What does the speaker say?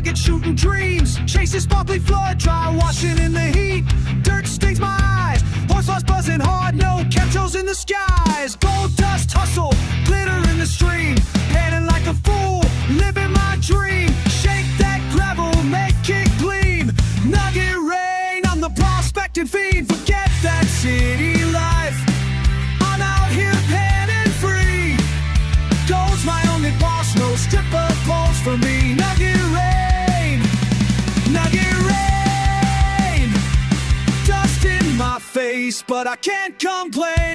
Nugget shooting dreams, chasing sparkly flood, dry washing in the heat. Dirt stings my eyes, horse lost buzzing hard, no chemtrails in the skies. Gold dust hustle, glitter in the stream, panning like a fool, living my dream. Shake that gravel, make it gleam. Nugget rain, I'm the prospecting fiend. Forget that city life, I'm out here panning free. Gold's my only boss, no stripper poles for me. Nugget rain, Nugget rain. Dust in my face, but I can't complain.